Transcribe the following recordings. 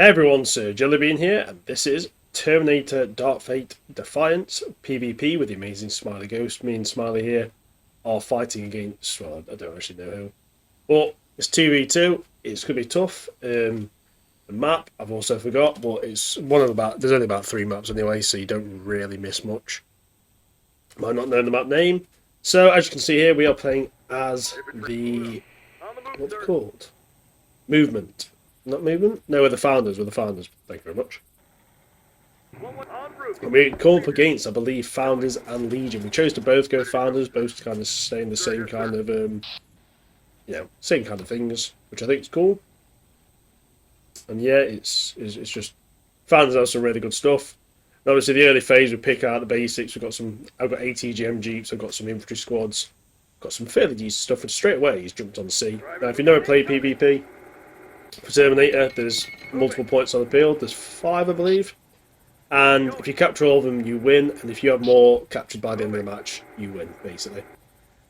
Hey everyone, Sir Jellybean here, and this is Terminator Dark Fate Defiance PvP with the amazing Smiley Ghost. Me and Smiley here are fighting against, well, I don't actually know who. But it's 2v2, it's going to be tough. The map, I've also forgot, but it's one of there's only about 3 maps anyway, so you don't really miss much. Might not know the map name. So, as you can see here, we are playing as the, what's it called? Movement. Not movement? No, we're the founders. We're the founders. Thank you very much. And we come up against, I believe, founders and Legion. We chose to both go founders, both kind of saying the same kind of, same kind of things, which I think is cool. And yeah, it's just founders have some really good stuff. And obviously, the early phase we pick out the basics. I've got ATGM jeeps. I've got some infantry squads. Got some fairly decent stuff. And straight away, he's jumped on the sea. Now, if you never played PvP. For Terminator, there's multiple points on the field. There's 5, I believe. And if you capture all of them, you win. And if you have more captured by the end of the match, you win, basically.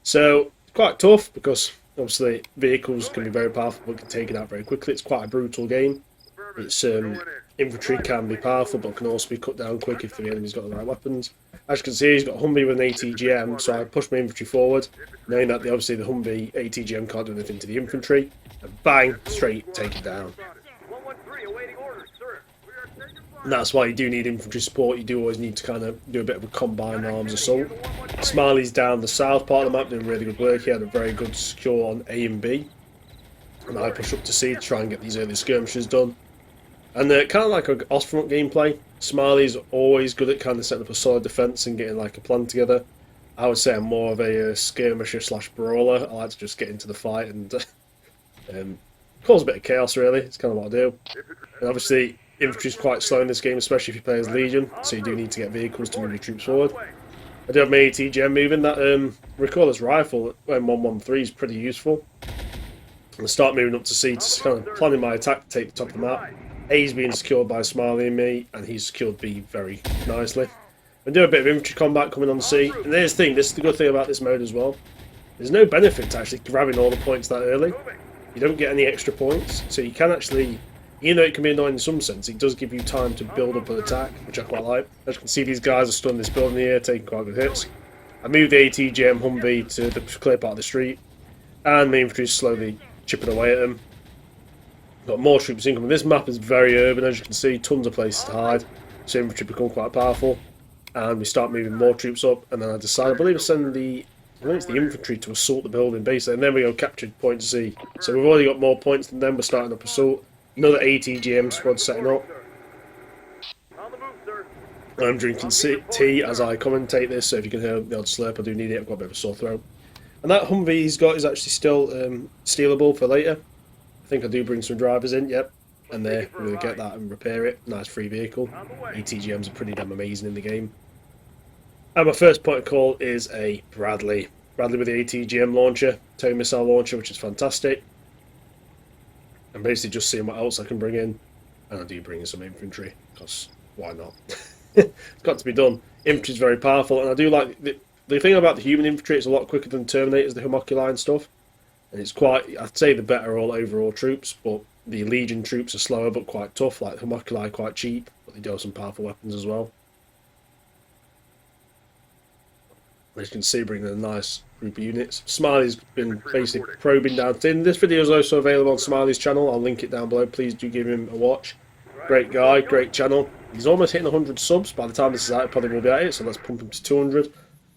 So, it's quite tough because, obviously, vehicles can be very powerful but can take it out very quickly. It's quite a brutal game. It's infantry can be powerful but can also be cut down quick if the enemy's got the right weapons. As you can see, he's got a Humvee with an ATGM, so I push my infantry forward, knowing that obviously the Humvee ATGM can't do anything to the infantry, and bang, straight take it down. And that's why you do need infantry support. You do always need to kind of do a bit of a combined arms assault. Smiley's down the south part of the map doing really good work. He had a very good secure on A and B, and I push up to C to try and get these early skirmishes done. And kind of like an Ostfront gameplay, Smiley's always good at kind of setting up a solid defence and getting like a plan together. I would say I'm more of a skirmisher / brawler. I like to just get into the fight and cause a bit of chaos, really. It's kind of what I do. And obviously, infantry's quite slow in this game, especially if you play as Legion, so you do need to get vehicles to move your troops forward. I do have my ATGM moving. That recoilless rifle M113 is pretty useful. I'm start moving up to C to kind of planning my attack to take the top of the map. A's being secured by Smiley and me, and he's secured B very nicely. We do a bit of infantry combat coming on C, and this is the good thing about this mode as well. There's no benefit to actually grabbing all the points that early. You don't get any extra points, so you can actually, even though it can be annoying in some sense, it does give you time to build up an attack, which I quite like. As you can see, these guys are stood in this building here, taking quite good hits. I moved the ATGM Humvee to the clear part of the street, and my infantry is slowly chipping away at them. Got more troops incoming. This map is very urban, as you can see, tons of places to hide, so infantry become quite powerful. And we start moving more troops up, and then I decide, I believe I send the infantry to assault the building, basically, and then we go captured point C. So we've already got more points than them, we're starting up assault. Another ATGM squad setting up. I'm drinking tea as I commentate this, so if you can hear the odd slurp, I do need it, I've got a bit of a sore throat. And that Humvee he's got is actually still stealable for later. I think I do bring some drivers in, yep. And there, we're going to get that and repair it. Nice free vehicle. ATGMs are pretty damn amazing in the game. And my first point of call is a Bradley. Bradley with the ATGM launcher, tow missile launcher, which is fantastic. I'm basically just seeing what else I can bring in. And I do bring in some infantry, because why not? It's got to be done. Infantry is very powerful, and I do like... The thing about the human infantry, it's a lot quicker than Terminators, the homoculi and stuff. And it's quite, I'd say, the better overall troops, but the Legion troops are slower but quite tough. Like the homoculi are quite cheap, but they do have some powerful weapons as well. As you can see, bringing a nice group of units. Smiley's been basically probing down thin. This video is also available on Smiley's channel. I'll link it down below. Please do give him a watch. Great guy, great channel. He's almost hitting 100 subs. By the time this is out, he probably will be at it, so let's pump him to 200.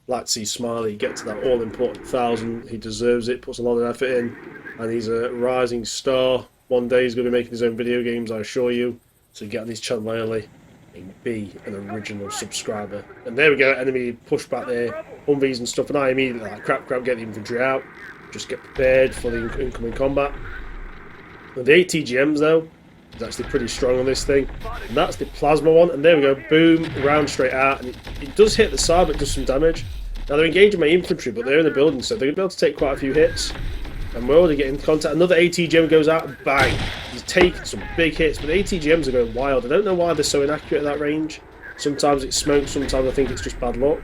Like to see Smiley get to that all-important 1,000. He deserves it, puts a lot of effort in, and he's a rising star. One day he's going to be making his own video games, I assure you. So get on his channel early and be an original subscriber. And there we go, enemy push back there, Humvees and stuff, and I immediately like, crap, get the infantry out. Just get prepared for the incoming combat. Now, the ATGMs, though, is actually pretty strong on this thing. And that's the plasma one, and there we go, boom, round straight out, and it does hit the side, but it does some damage. Now they're engaging my infantry, but they're in the building, so they're going to be able to take quite a few hits. And we're already getting contact. Another ATGM goes out, and bang! He's taking some big hits, but the ATGMs are going wild. I don't know why they're so inaccurate at that range. Sometimes it's smoke, sometimes I think it's just bad luck.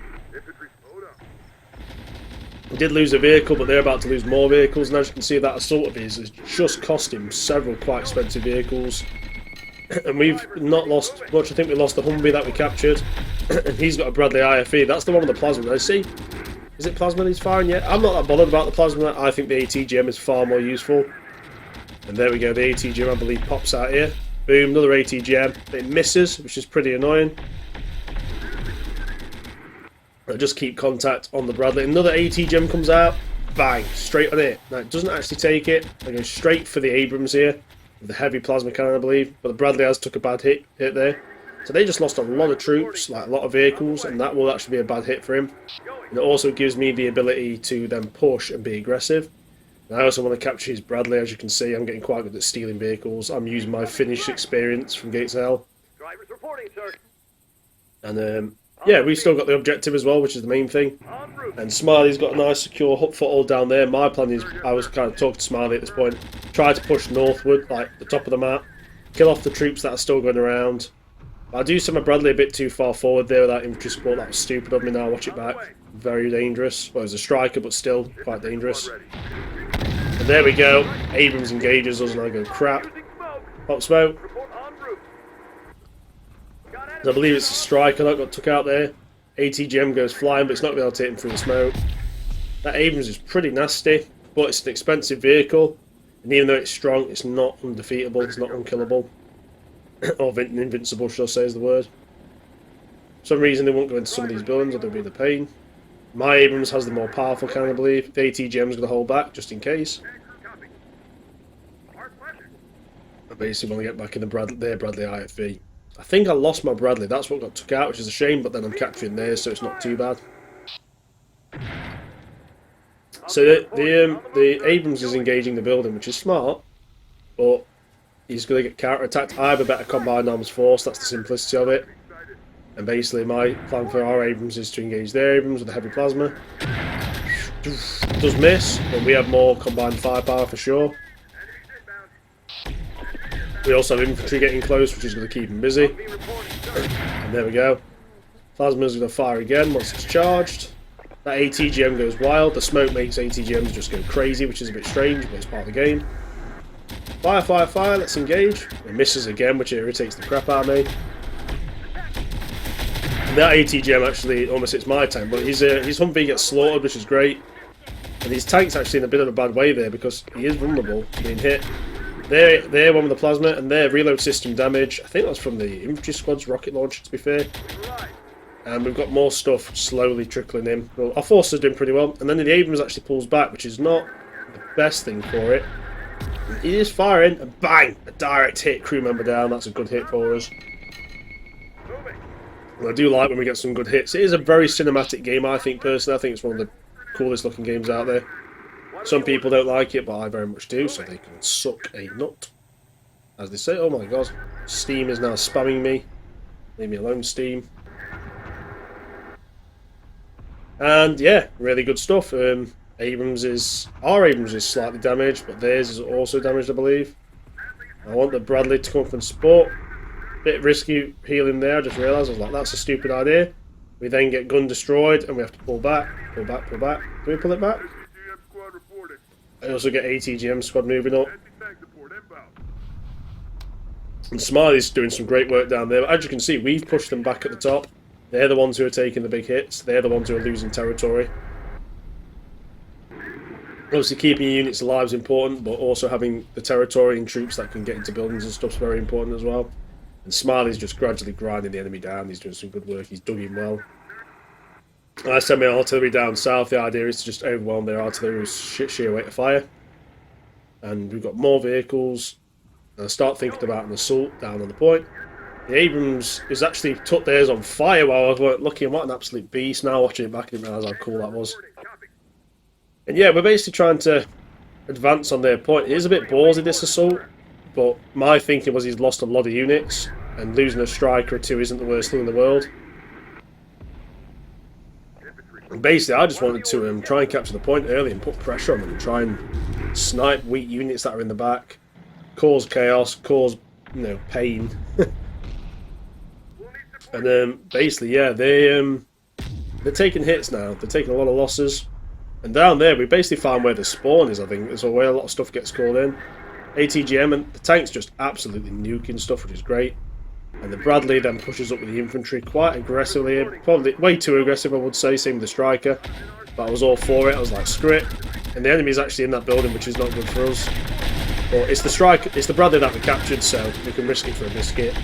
We did lose a vehicle, but they're about to lose more vehicles, and as you can see, that assault of his has just cost him several quite expensive vehicles. And we've not lost much. I think we lost the Humvee that we captured. And he's got a Bradley IFE. That's the one with the plasma. Now, see, is it plasma he's firing yet? I'm not that bothered about the plasma. I think the ATGM is far more useful. And there we go. The ATGM, I believe, pops out here. Boom, another ATGM. It misses, which is pretty annoying. I just keep contact on the Bradley. Another ATGM comes out. Bang, straight on it. Now, it doesn't actually take it. I go straight for the Abrams here. With the heavy plasma cannon, I believe. But the Bradley has took a bad hit there. So they just lost a lot of troops, like a lot of vehicles, and that will actually be a bad hit for him. And it also gives me the ability to then push and be aggressive. And I also want to capture his Bradley. As you can see, I'm getting quite good at stealing vehicles. I'm using my Finnish experience from Gates of Hell. And yeah, we've still got the objective as well, which is the main thing. And Smiley's got a nice secure foothold down there. My plan is, I was kind of talking to Smiley at this point, try to push northward, like the top of the map, kill off the troops that are still going around. I do send my Bradley a bit too far forward there with that infantry support. That was stupid of me. Now watch it back. Very dangerous. Well, it was a striker, but still quite dangerous. And there we go. Abrams engages us, and I go crap. Pop smoke. I believe it's a striker that got took out there. ATGM goes flying, but it's not going to be able to hit him through the smoke. That Abrams is pretty nasty, but it's an expensive vehicle. And even though it's strong, it's not undefeatable, it's not unkillable. Or invincible, should I say is the word. For some reason they won't go into some of these buildings, or they'll be the pain. My Abrams has the more powerful cannon, I believe. The ATGM's going to hold back, just in case. I basically want to get back in their Bradley IFV. I think I lost my Bradley. That's what got took out, which is a shame, but then I'm capturing theirs, so it's not too bad. So the Abrams is engaging the building, which is smart, but he's going to get counter-attacked. I have a better combined arms force, that's the simplicity of it. And basically my plan for our Abrams is to engage their Abrams with a heavy plasma. Does miss, but we have more combined firepower for sure. We also have infantry getting close, which is going to keep him busy. And there we go. Plasma's going to fire again once it's charged. That ATGM goes wild. The smoke makes ATGMs just go crazy, which is a bit strange, but it's part of the game. Fire, fire, fire. Let's engage. It misses again, which irritates the crap out of me. And that ATGM actually almost hits my tank, but his Humvee gets slaughtered, which is great. And his tank's actually in a bit of a bad way there because he is vulnerable to being hit. They're one with the plasma, and their reload system damage. I think that's from the infantry squad's rocket launcher, to be fair. And we've got more stuff slowly trickling in. Well, our force is doing pretty well. And then the Abrams actually pulls back, which is not the best thing for it. He is firing, and bang! A direct hit, crew member down. That's a good hit for us. And I do like when we get some good hits. It is a very cinematic game, I think, personally. I think it's one of the coolest looking games out there. Some people don't like it, but I very much do, so they can suck a nut. As they say. Oh my god. Steam is now spamming me. Leave me alone, Steam. And yeah, really good stuff. Our Abrams is slightly damaged, but theirs is also damaged, I believe. I want the Bradley to come up and support. Bit risky healing there, I just realised. I was like, that's a stupid idea. We then get gun destroyed, and we have to pull back. Pull back, pull back. Do we pull it back? I also get ATGM squad moving up. And Smiley's doing some great work down there. As you can see, we've pushed them back at the top. They're the ones who are taking the big hits. They're the ones who are losing territory. Obviously, keeping your units alive is important, but also having the territory and troops that can get into buildings and stuff is very important as well. And Smiley's just gradually grinding the enemy down. He's doing some good work. He's dug in well. I send my artillery down south. The idea is to just overwhelm their artillery with sheer weight of fire. And we've got more vehicles. And I start thinking about an assault down on the point. The Abrams is actually took theirs on fire while I was looking. What an absolute beast. Now watching it back, I didn't realise how cool that was. And yeah, we're basically trying to advance on their point. It is a bit ballsy, this assault. But my thinking was he's lost a lot of units. And losing a striker or two isn't the worst thing in the world. And basically, I just wanted to try and capture the point early and put pressure on them and try and snipe weak units that are in the back, cause chaos, cause pain. And basically, yeah, they're taking hits now. They're taking a lot of losses. And down there, we basically found where the spawn is. I think there's where a lot of stuff gets called in. ATGM, and the tank's just absolutely nuking stuff, which is great. And the Bradley then pushes up with the infantry quite aggressively here. Probably way too aggressive, I would say. Same with the striker. But I was all for it. I was like, screw it. And the enemy's actually in that building, which is not good for us. But it's the striker, it's the Bradley that we captured, so we can risk it for a biscuit.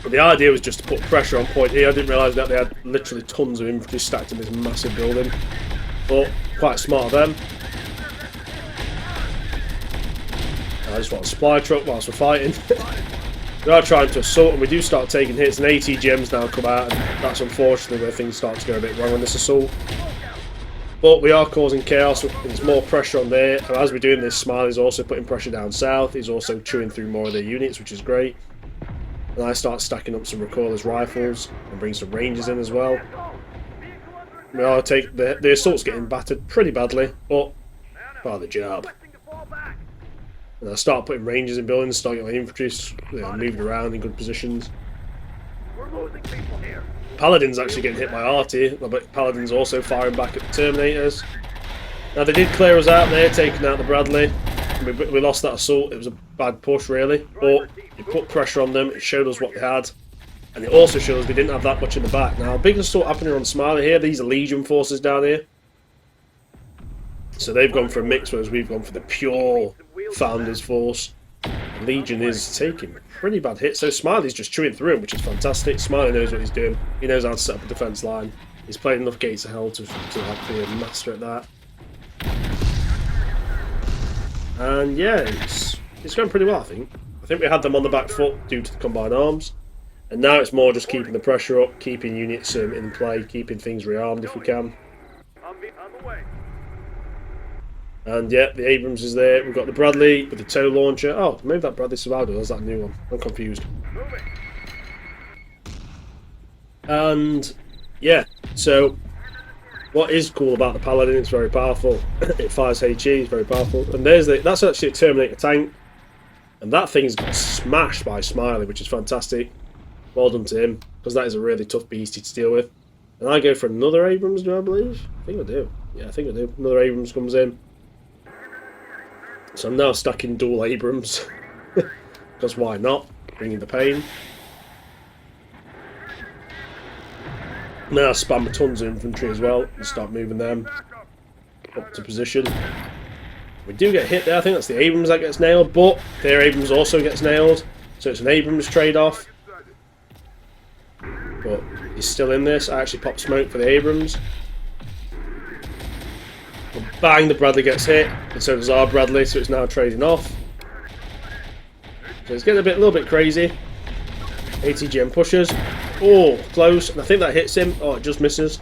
But the idea was just to put pressure on point E. I didn't realise that they had literally tons of infantry stacked in this massive building. But quite smart of them. I just want a supply truck whilst we're fighting. We are trying to assault, and we do start taking hits, and ATGMs now come out, and that's unfortunately where things start to go a bit wrong on this assault. But we are causing chaos, there's more pressure on there, and as we're doing this, Smiley's also putting pressure down south. He's also chewing through more of their units, which is great. And I start stacking up some recoilless rifles, and bring some rangers in as well. We are the assault's getting battered pretty badly, but part of the job. And I start putting rangers in buildings, start getting my infantry moving around in good positions. Paladin's actually getting hit by arty, but Paladin's also firing back at the Terminators. Now they did clear us out there, taking out the Bradley. We lost that assault, it was a bad push really, but it put pressure on them, it showed us what they had. And it also shows they didn't have that much in the back. Now, a big assault happening on Smiley here, these are Legion forces down here. So they've gone for a mix, whereas we've gone for the pure Founders force. Legion is taking pretty bad hits, so Smiley's just chewing through him, which is fantastic. Smiley knows what he's doing. He knows how to set up a defence line. He's played enough gates of hell to be a master at that. And yeah, it's going pretty well, I think. I think we had them on the back foot due to the combined arms. And now it's more just keeping the pressure up, keeping units in play, keeping things rearmed if we can. And yeah, the Abrams is there. We've got the Bradley with the tow launcher. Oh, maybe that Bradley survived, or is that a new one? I'm confused. And yeah, so what is cool about the Paladin, it's very powerful. It fires HE, it's very powerful. And that's actually a Terminator tank. And that thing's got smashed by Smiley, which is fantastic. Well done to him, because that is a really tough beastie to deal with. And I go for another Abrams, do I believe? I think I do. Yeah, I think I do. Another Abrams comes in. So I'm now stacking dual Abrams. Because why not? Bringing the pain. Now I spam tons of infantry as well and start moving them up to position. We do get hit there. I think that's the Abrams that gets nailed, but their Abrams also gets nailed. So it's an Abrams trade-off. But he's still in this. I actually popped smoke for the Abrams. And bang, the Bradley gets hit, and so does our Bradley, so it's now trading off. So it's getting a little bit crazy. ATGM pushes. Oh, close, and I think that hits him. Oh, it just misses.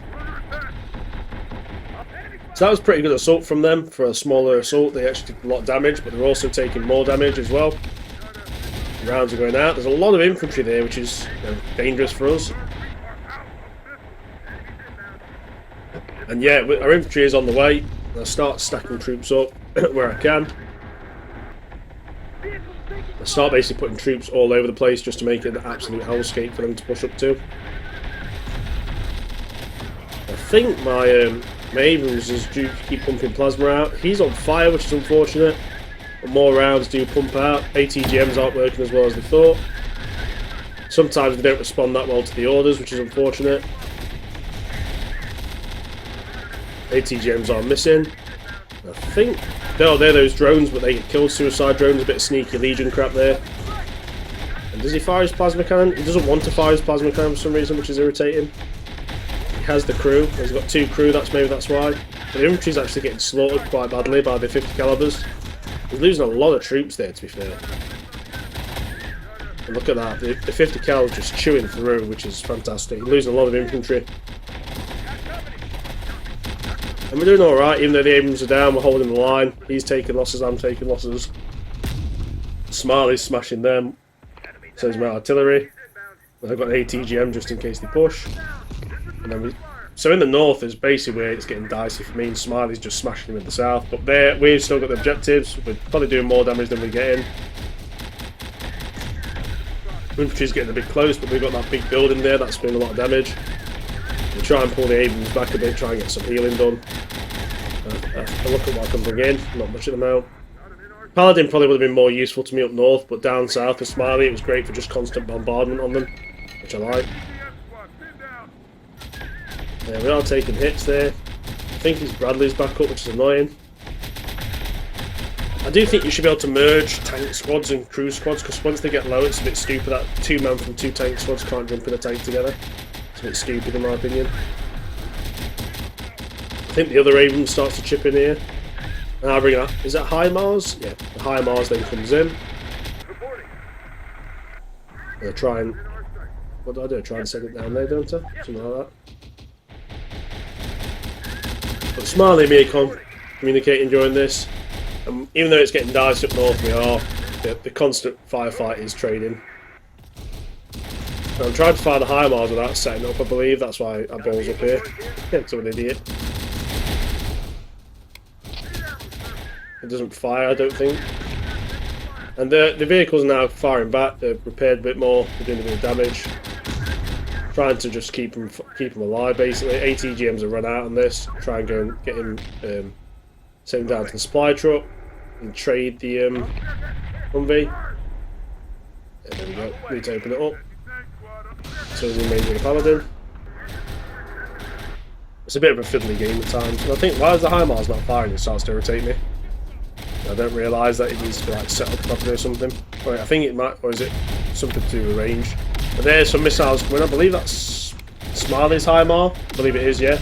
So that was pretty good assault from them. For a smaller assault, they actually did a lot of damage, but they're also taking more damage as well. Rounds are going out. There's a lot of infantry there, which is dangerous for us. And yeah, our infantry is on the way. I'll start stacking troops up where I can. I start basically putting troops all over the place just to make it an absolute hellscape for them to push up to. I think my Abrams is due to keep pumping plasma out. He's on fire, which is unfortunate. But more rounds do pump out. ATGMs aren't working as well as they thought. Sometimes they don't respond that well to the orders, which is unfortunate. ATGMs are missing. I think they're those drones, but they get killed. Suicide drones, a bit of sneaky Legion crap there. And does he fire his plasma cannon? He doesn't want to fire his plasma cannon for some reason, which is irritating. He has the crew. He's got 2 crew. Maybe that's why. But the infantry's actually getting slaughtered quite badly by the 50 calibers. He's losing a lot of troops there, to be fair. And look at that. The 50 cal is just chewing through, which is fantastic. He's losing a lot of infantry. And we're doing alright, even though the Abrams are down, we're holding the line. He's taking losses, I'm taking losses. Smiley's smashing them. So is my artillery. I've got an ATGM just in case they push. And then so in the north is basically where it's getting dicey for me, and Smiley's just smashing them in the south. But there, we've still got the objectives. We're probably doing more damage than we're getting. Infantry's getting a bit close, but we've got that big building there that's doing a lot of damage. We'll try and pull the Abrams back a bit, try and get some healing done. Look at what I can bring in, not much at the moment. Paladin probably would have been more useful to me up north, but down south with Smiley, it was great for just constant bombardment on them, which I like. Yeah, we are taking hits there. I think his Bradley's back up, which is annoying. I do think you should be able to merge tank squads and crew squads, because once they get low, it's a bit stupid that 2 men from 2 tank squads can't jump in a tank together. It's a bit stupid in my opinion. I think the other Abrams starts to chip in here. And I bring that. Is that High Mars? Yeah, the High Mars then comes in. I try and. What do I do? I try and send it down there, don't I? Something like that. But Smiley and me are communicating during this. And even though it's getting diced up north, the constant firefight is trading. And I'm trying to fire the High Mars without setting up, I believe. That's why I balls up here. So I'm an idiot. It doesn't fire, I don't think. And the vehicles are now firing back. They're repaired a bit more. They're doing a bit of damage. Trying to just keep them alive, basically. ATGMs have run out on this. Try and go and get him, send him down to the supply truck and trade the Humvee. And there we go. Need to open it up. So we remain with the Paladin. It's a bit of a fiddly game at times. And I think, why is the High Mars not firing? It starts to irritate me. I don't realise that it needs to be like set up properly or something. Right, I think it might, or is it something to do with range? But there's some missiles coming. I believe that's Smiley's High Mar. I believe it is, yeah.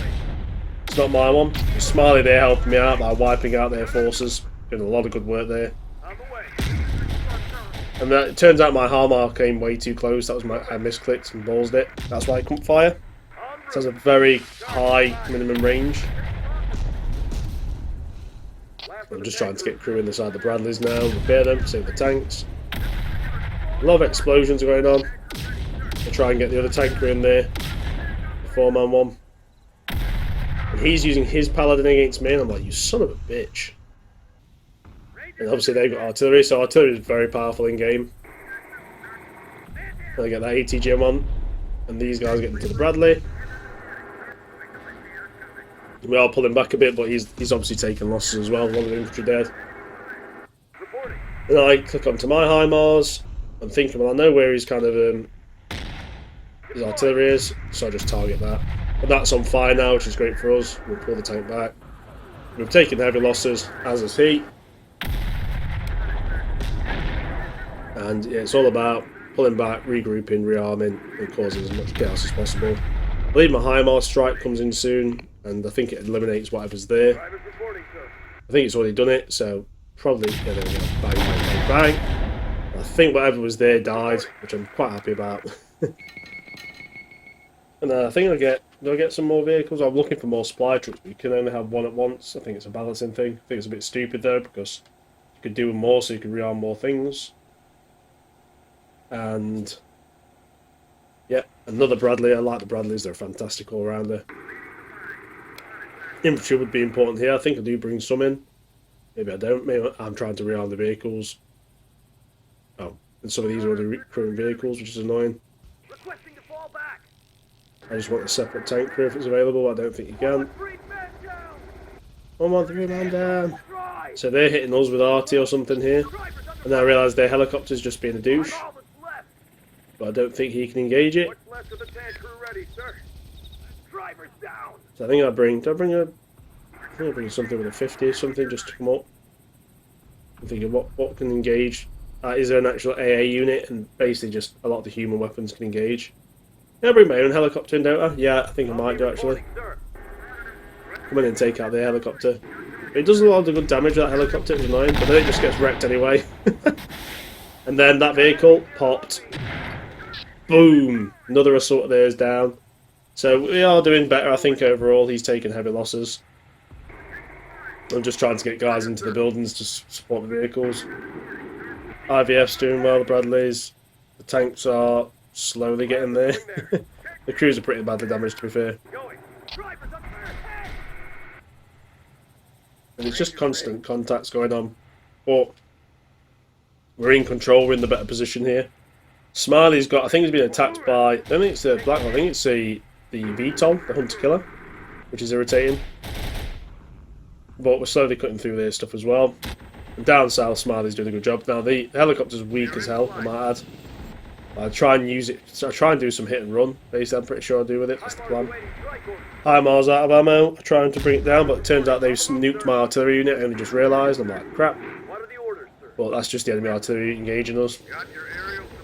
It's not my one. It's Smiley there helping me out by wiping out their forces. Doing a lot of good work there. And it turns out my High Mar came way too close. That was I misclicked and ballsed it. That's why I couldn't fire. It has a very high minimum range. I'm just trying to get crew in the side of the Bradleys now, repair them, save the tanks. A lot of explosions are going on. I'll try and get the other tank crew in there. The 4-man one. And he's using his Paladin against me, and I'm like, you son of a bitch. And obviously they've got artillery, so artillery is very powerful in game. And I get that ATGM on, and these guys get into the Bradley. We are pulling back a bit, but he's obviously taking losses as well. A lot of infantry dead. And I click onto my High Mars. I'm thinking, well, I know where his kind of his artillery is, so I just target that. But that's on fire now, which is great for us. We'll pull the tank back. We've taken heavy losses, as is he. And yeah, it's all about pulling back, regrouping, rearming, and causing as much chaos as possible. I believe my High Mars strike comes in soon. And I think it eliminates whatever's there. I think it's already done it, so probably, yeah, there we go. Bang, bang, bang, bang. I think whatever was there died, which I'm quite happy about. And I think do I get some more vehicles? I'm looking for more supply trucks, but you can only have one at once. I think it's a balancing thing. I think it's a bit stupid though, because you could do with more, so you could rearm more things. And yeah, another Bradley. I like the Bradleys, they're a fantastic all-rounder. Infantry would be important here. I think I do bring some in. Maybe I don't. Maybe I'm trying to rearm the vehicles. Oh, and some of these are already recruiting vehicles, which is annoying. I just want a separate tank crew if it's available. I don't think you can. 1 3 man down. So they're hitting us with RT or something here. And I realise their helicopter's just being a douche. But I don't think he can engage it. So I think I bring something with a 50 or something just to come up. I'm thinking what can engage. Is there an actual AA unit, and basically just a lot of the human weapons can engage. Yeah, I bring my own helicopter in, don't I? Yeah, I think I might do actually. Come in and take out the helicopter. It does a lot of good damage, that helicopter, it's annoying, but then it just gets wrecked anyway. And then that vehicle popped. Boom! Another assault of theirs down. So we are doing better, I think, overall. He's taken heavy losses. I'm just trying to get guys into the buildings to support the vehicles. IVF's doing well, the Bradleys. The tanks are slowly getting there. The crews are pretty badly damaged, to be fair. And it's just constant contacts going on. But we're in control, we're in the better position here. Smiley's got, I think he's been attacked by, I don't think it's the Black Hole, I think it's the VTOL, the Hunter Killer, which is irritating. But we're slowly cutting through their stuff as well. And down south, Smiley's doing a good job. Now, the helicopter's weak as hell, I might add. I try and use it, so I try and do some hit and run, basically, I'm pretty sure I do with it, that's the plan. HIMARS out of ammo, I'm trying to bring it down, but it turns out they've nuked my artillery unit, I only just realised, I'm like, crap. But that's just the enemy artillery engaging us.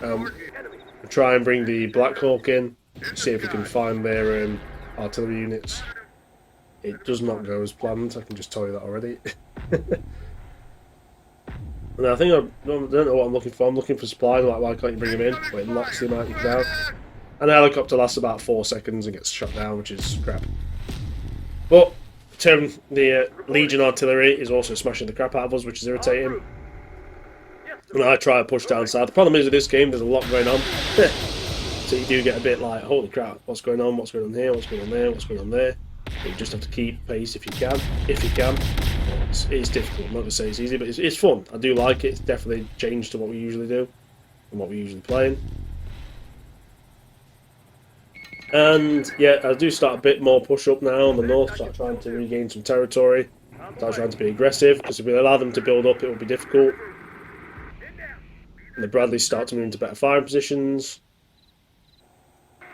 We'll try and bring the Black Hawk in, see if we can find their artillery units. It does not go as planned, I can just tell you that already. And I think I don't know what I'm looking for. I'm looking for supply. Like, why can't you bring him in? But it locks the mighty down. And the helicopter lasts about 4 seconds and gets shot down, which is crap. But the Legion artillery is also smashing the crap out of us, which is irritating. And I try to push down south. The problem is with this game, there's a lot going on. So you do get a bit like, holy crap, what's going on? What's going on here? What's going on there? What's going on there? But you just have to keep pace if you can. If you can. It's difficult, I'm not going to say it's easy, but it's fun. I do like it. It's definitely changed to what we usually do and what we usually play in. And yeah, I do start a bit more push up now on the north, start trying to regain some territory. Start trying to be aggressive, because if we allow them to build up, it will be difficult. And the Bradleys start to move into better firing positions.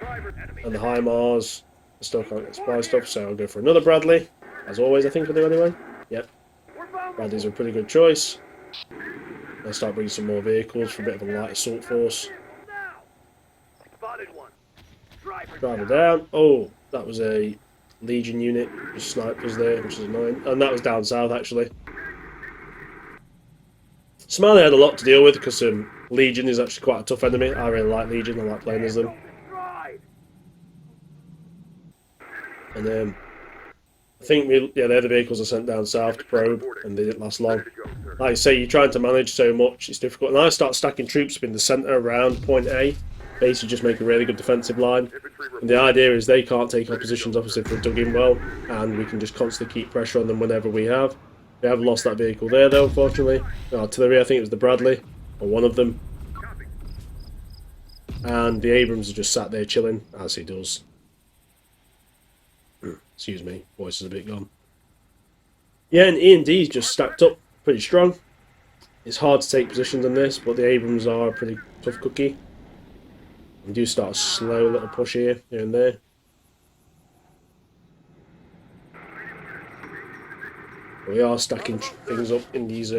And the HIMARS, I still can't get supply stuff, so I'll go for another Bradley. As always, I think I do anyway. Yep. Bradleys are a pretty good choice. I'll start bringing some more vehicles for a bit of a light assault force. Driver down. Oh, that was a Legion unit. Just snipers there, which is annoying. And that was down south, actually. Smiley had a lot to deal with because Legion is actually quite a tough enemy. I really like Legion. I like playing as them. And I think they're the vehicles I sent down south to probe, and they didn't last long. Like I say, you're trying to manage so much, it's difficult. And I start stacking troops up in the centre around point A, basically just make a really good defensive line. And the idea is they can't take our positions off us if they're dug in well, and we can just constantly keep pressure on them whenever we have. We have lost that vehicle there though, unfortunately. The artillery, I think it was the Bradley, or one of them. And the Abrams are just sat there chilling, as he does. Excuse me, voice is a bit gone. Yeah, and E&D's just stacked up pretty strong. It's hard to take positions on this, but the Abrams are a pretty tough cookie. We do start a slow little push here and there. We are stacking things up in these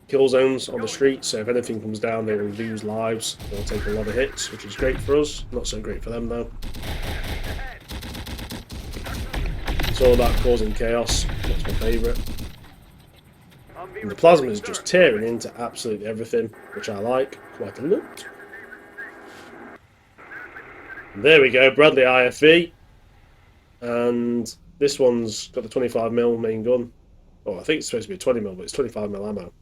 kill zones on the street, so if anything comes down, they will lose lives. They'll take a lot of hits, which is great for us. Not so great for them, though. It's all about causing chaos. That's my favourite. And the plasma is just tearing into absolutely everything, which I like quite a lot. And there we go, Bradley IFV. And this one's got the 25mm main gun. Oh, I think it's supposed to be a 20mm, but it's 25mm ammo.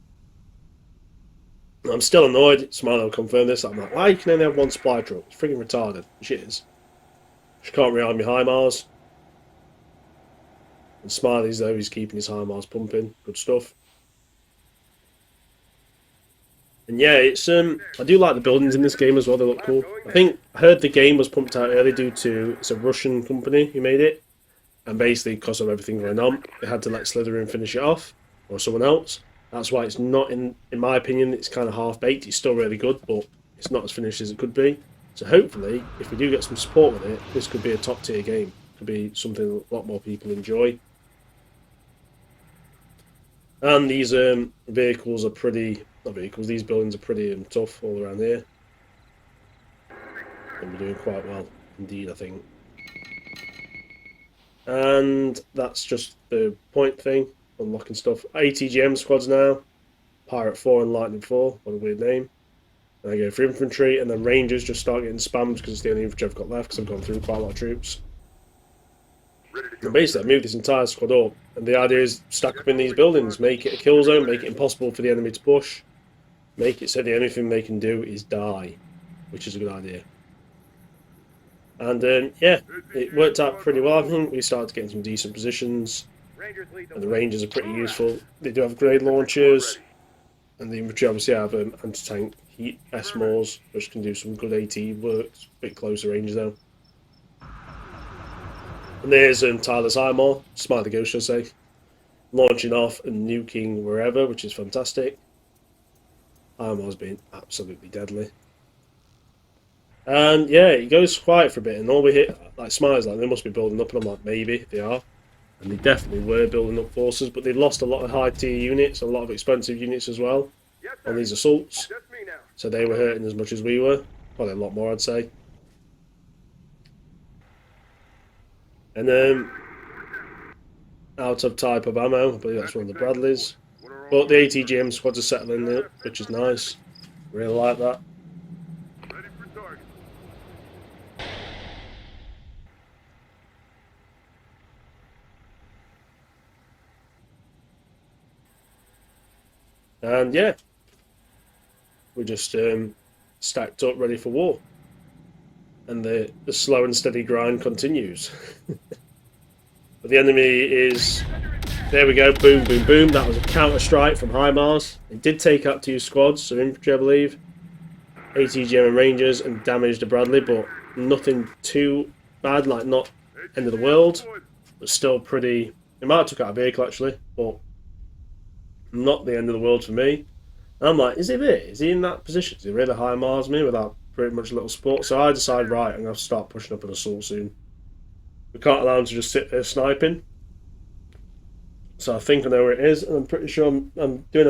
I'm still annoyed. Smiley will confirm this. I'm like, why can you only have one supply truck? It's freaking retarded. Shit is. She can't rearm your HIMARS. And Smiley's though, he's keeping his HIMARS pumping. Good stuff. And yeah, it's I do like the buildings in this game as well, they look cool. I heard the game was pumped out early due to, it's a Russian company who made it. And basically, because of everything going on, they had to let Slytherin finish it off, or someone else. That's why it's not, in my opinion, it's kind of half-baked. It's still really good, but it's not as finished as it could be. So hopefully, if we do get some support with it, this could be a top-tier game. It could be something a lot more people enjoy. And these vehicles are pretty... Not vehicles, these buildings are pretty tough all around here. And we're doing quite well, indeed, I think. And that's just the point thing, unlocking stuff. ATGM squads now, Pirate 4 and Lightning 4, what a weird name. And I go for infantry, and then Rangers just start getting spammed because it's the only infantry I've got left because I've gone through quite a lot of troops. And basically I've moved this entire squad up, and the idea is stack up in these buildings, make it a kill zone, make it impossible for the enemy to push, make it so the only thing they can do is die, which is a good idea. And yeah, it worked out pretty well. I think we started getting some decent positions, and the Rangers are pretty useful. They do have grenade launchers, and the infantry obviously have anti-tank heat SMORs, which can do some good AT work, a bit closer range though. And there's Tyler's HIMAR, Smiley Ghost, should I say. launching off and nuking wherever, which is fantastic. HIMARS being absolutely deadly. And yeah, it goes quiet for a bit, and all we hit, like Smile's like, they must be building up, and I'm like, maybe they are. And they definitely were building up forces, but they lost a lot of high tier units, a lot of expensive units as well on these assaults. So they were hurting as much as we were. Probably a lot more, I'd say. And then out of type of ammo, I believe that's one of the Bradleys. But the ATGM squads are settling in, which is nice. Really like that. And yeah, we're just stacked up, ready for war. And the slow and steady grind continues. But the enemy is... There we go, boom, boom, boom. That was a counter-strike from HIMARS. It did take out 2 squads, so infantry, I believe. ATGM and Rangers, and damaged the Bradley, but nothing too bad, like not end of the world. But still pretty... It might have took out a vehicle, actually, but not the end of the world for me. And I'm like, is he there? Is he in that position? Is he really HIMARS me without pretty much a little support? So I decide, right, I'm going to start pushing up an assault soon. We can't allow him to just sit there sniping. So I think I know where it is, and I'm pretty sure I'm doing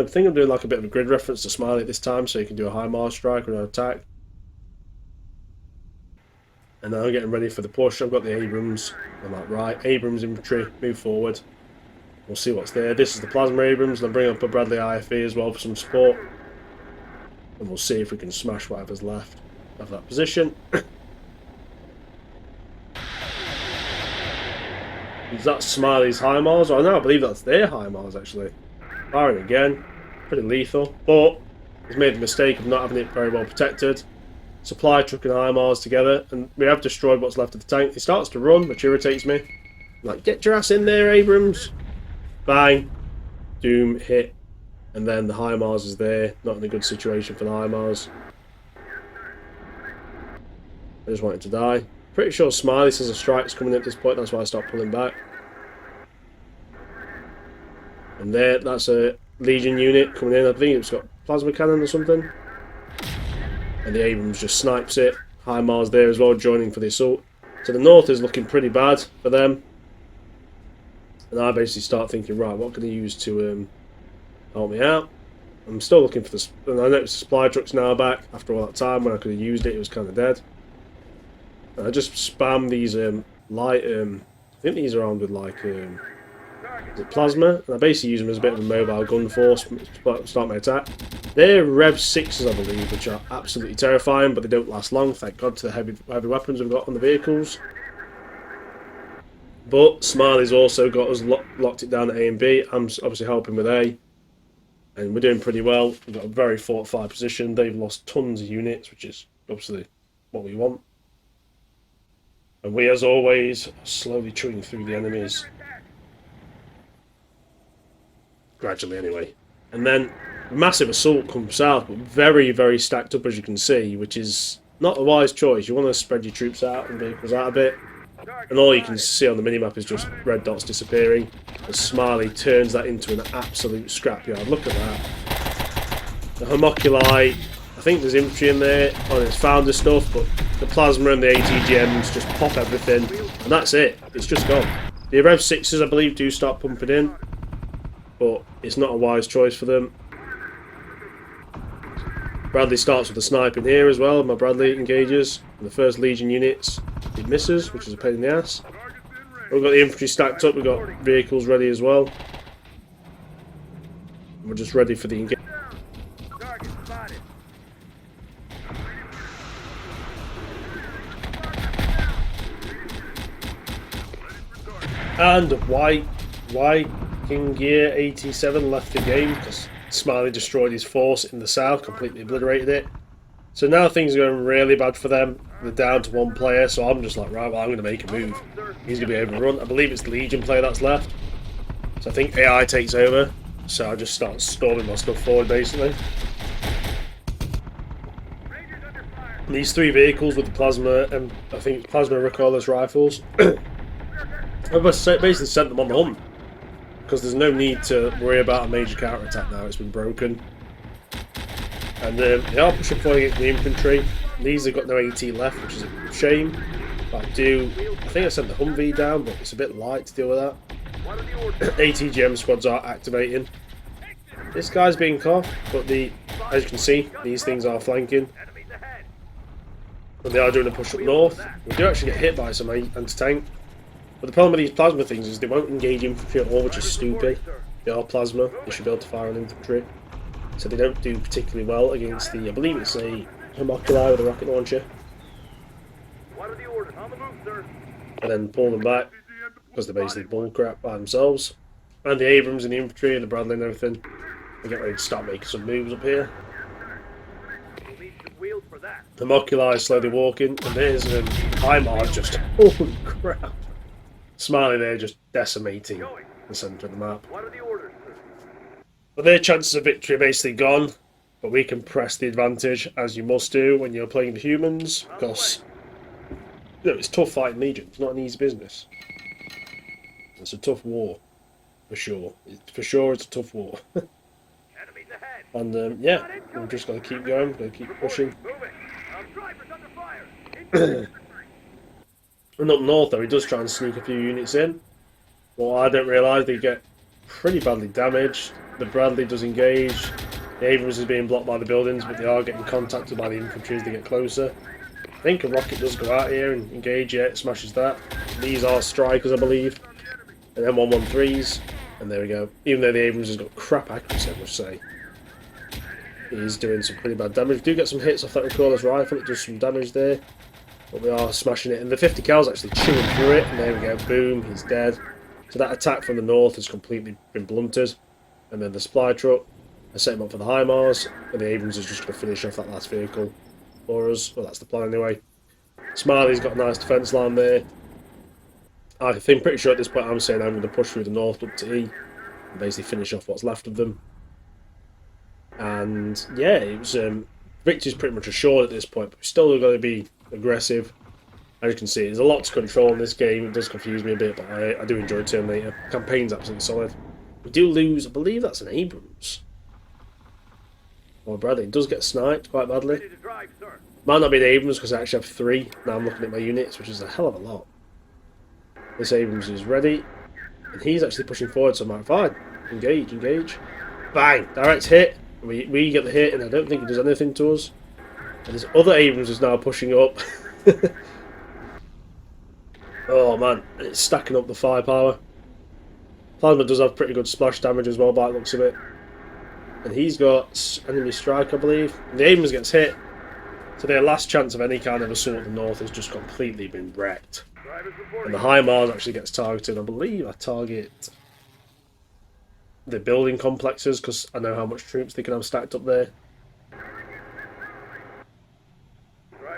like a bit of a grid reference to Smiley this time, so you can do a HIMARS strike or an attack. And now I'm getting ready for the push. I've got the Abrams. I'm like, right, Abrams infantry, move forward. We'll see what's there. This is the Plasma Abrams, and I'll bring up a Bradley IFE as well for some support. And we'll see if we can smash whatever's left of that position. Is that Smiley's HIMARS? Oh no, I believe that's their HIMARS actually. Firing again. Pretty lethal. But he's made the mistake of not having it very well protected. Supply truck and HIMARS together, and we have destroyed what's left of the tank. He starts to run, which irritates me. I'm like, get your ass in there, Abrams. Bang. Doom, hit. And then the HIMARS is there. Not in a good situation for the HIMARS. I just wanted to die. Pretty sure Smiley says a strike's coming at this point, that's why I stopped pulling back. And there, that's a Legion unit coming in. I think it's got plasma cannon or something. And the Abrams just snipes it. HIMARS there as well, joining for the assault. So the north is looking pretty bad for them. And I basically start thinking, right, what can I use to help me out? I'm still looking for this. And I noticed the supply truck's now back after all that time. When I could have used it, it was kind of dead. And I just spam these light. I think these are armed with like is it plasma, and I basically use them as a bit of a mobile gun force to start my attack. They're Rev 6s, I believe, which are absolutely terrifying, but they don't last long. Thank God to the heavy weapons we've got on the vehicles. But Smiley's also got us locked it down at A and B. I'm obviously helping with A. And we're doing pretty well. We've got a very fortified position. They've lost tons of units, which is obviously what we want. And we, as always, are slowly chewing through the enemies. Gradually, anyway. And then a massive assault comes south, but very, very stacked up, as you can see, which is not a wise choice. You want to spread your troops out and vehicles out a bit. And all you can see on the minimap is just red dots disappearing. And Smiley turns that into an absolute scrapyard. Look at that. The homoculi, I think there's infantry in there on its founder stuff, but the plasma and the ATGMs just pop everything. And that's it. It's just gone. The Rev 6s, I believe, do start pumping in, but it's not a wise choice for them. Bradley starts with a sniping here as well. My Bradley engages. And the first Legion units, it misses, which is a pain in the ass. We've got the infantry stacked up. We've got vehicles ready as well. We're just ready for the engagement. And why King Gear 87 left the game? Because Smiley destroyed his force in the south, completely obliterated it. So now things are going really bad for them. They're down to one player, so I'm just like, right, well, I'm going to make a move. He's going to be overrun. I believe it's the Legion player that's left. So I think AI takes over. So I just start storming my stuff forward, basically. And these 3 vehicles with the plasma, and I think it's plasma recoilless rifles, I've basically sent them on the hunt. because there's no need to worry about a major counter-attack now. It's been broken. And they are pushing forward against the infantry. These have got no AT left, which is a shame. But I think I sent the Humvee down, but it's a bit light to deal with that. ATGM squads are activating. This guy's being caught, but as you can see, these things are flanking. And they are doing a push up north. We do actually get hit by some anti-tank. But the problem with these plasma things is they won't engage infantry at all, which is stupid. They are plasma, they should be able to fire on infantry. So they don't do particularly well against the, I believe it's a homoculi with a rocket launcher. And then pull them back, because they're basically bullcrap by themselves. And the Abrams and the infantry and the Bradley and everything, they get ready to start making some moves up here. The homoculi is slowly walking, and there's HIMARS just, holy crap. Smiley there just decimating the centre of the map. But their chances of victory are basically gone, but we can press the advantage, as you must do when you're playing the humans, because it's tough fighting Legion. It's not an easy business. It's a tough war, for sure. For sure it's a tough war. And yeah, we've just got to keep going, got to keep pushing. And up north though, he does try and sneak a few units in. Well, I don't realise they get pretty badly damaged. The Bradley does engage. The Abrams is being blocked by the buildings, but they are getting contacted by the infantry as they get closer. I think a rocket does go out here and engage, yeah, it smashes that. These are strikers, I believe. And then 113s. And there we go. Even though the Abrams has got crap accuracy, I must say. He's doing some pretty bad damage. We do get some hits off that recaller's rifle, it does some damage there. But we are smashing it. And the 50 cal's actually chewing through it. And there we go, boom, he's dead. So that attack from the north has completely been blunted. And then the supply truck, I set him up for the HIMARS, and the Abrams is just going to finish off that last vehicle for us. Well, that's the plan anyway. Smiley's got a nice defence line there. I think pretty sure at this point I'm saying I'm going to push through the north up to E and basically finish off what's left of them. And yeah, it was victory's pretty much assured at this point, but we're still going to be aggressive. As you can see, there's a lot to control in this game. It does confuse me a bit, but I do enjoy Terminator. Campaign's absolutely solid. We do lose, I believe that's an Abrams. Or Bradley. It does get sniped quite badly. Might not be an Abrams because I actually have 3. Now I'm looking at my units, which is a hell of a lot. This Abrams is ready. And he's actually pushing forward, so I'm like, fine. Engage, engage. Bang! Direct hit. We get the hit, and I don't think it does anything to us. And this other Abrams is now pushing up. Oh man, it's stacking up the firepower. Plasma does have pretty good splash damage as well by the looks of it. And he's got enemy strike, I believe. And the Abrams gets hit. So their last chance of any kind of assault at the north has just completely been wrecked. And the HIMARS actually gets targeted. I believe I target the building complexes because I know how much troops they can have stacked up there.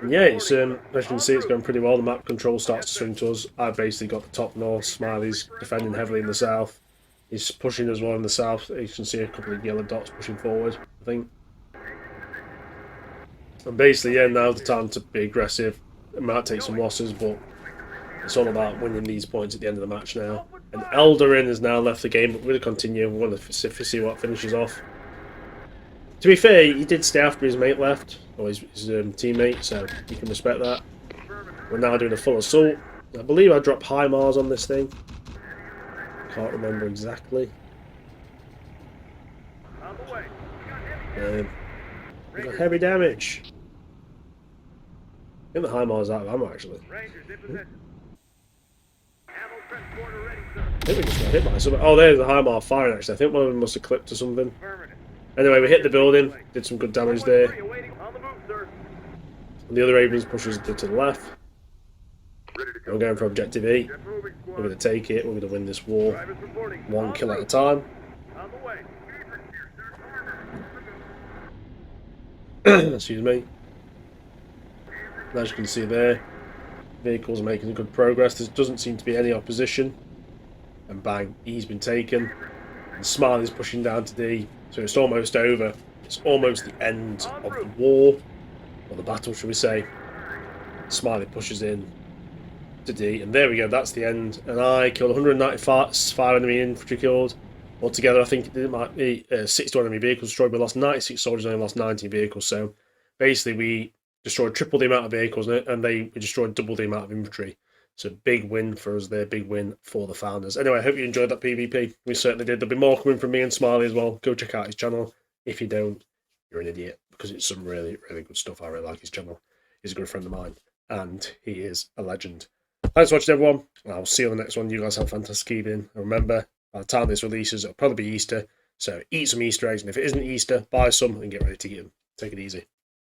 And yeah, it's, as you can see, it's going pretty well. The map control starts to swing to us. I've basically got the top north. Smiley's defending heavily in the south. He's pushing as well in the south. You can see a couple of yellow dots pushing forward, I think. And basically, yeah, now's the time to be aggressive. It might take some losses, but it's all about winning these points at the end of the match now. And Eldarin has now left the game, but we're going to continue. We're going to see what finishes off. To be fair, he did stay after his mate left, or his teammate, so you can respect that. We're now doing a full assault. I believe I dropped HIMARS on this thing. Can't remember exactly. We got heavy damage. I think the HIMARS out of ammo actually. I think we just got hit by something. Oh, there's the HIMARS firing actually. I think one of them must have clipped or something. Anyway, we hit the building, did some good damage there. And the other Abrams pushes to the left. We're going for objective E. We're going to take it, we're going to win this war. 1 kill at a time. Excuse me. As you can see there, vehicles are making good progress. There doesn't seem to be any opposition. And bang, E's been taken. And Smiley's pushing down to D. So it's almost over. It's almost the end of the war. Or the battle, shall we say. Smiley pushes in. And there we go, that's the end. And I killed 195 enemy infantry killed. Altogether, I think it might be 62 enemy vehicles destroyed. We lost 96 soldiers and only lost 90 vehicles. So basically, we destroyed triple the amount of vehicles and we destroyed double the amount of infantry. So big win for us there, big win for the founders. Anyway, I hope you enjoyed that PvP. We certainly did. There'll be more coming from me and Smiley as well. Go check out his channel. If you don't, you're an idiot, because it's some really, really good stuff. I really like his channel. He's a good friend of mine, and he is a legend. Thanks for watching, everyone. I'll see you on the next one. You guys have a fantastic evening. And remember, by the time this releases, it'll probably be Easter. So eat some Easter eggs, and if it isn't Easter, buy some and get ready to eat them. Take it easy.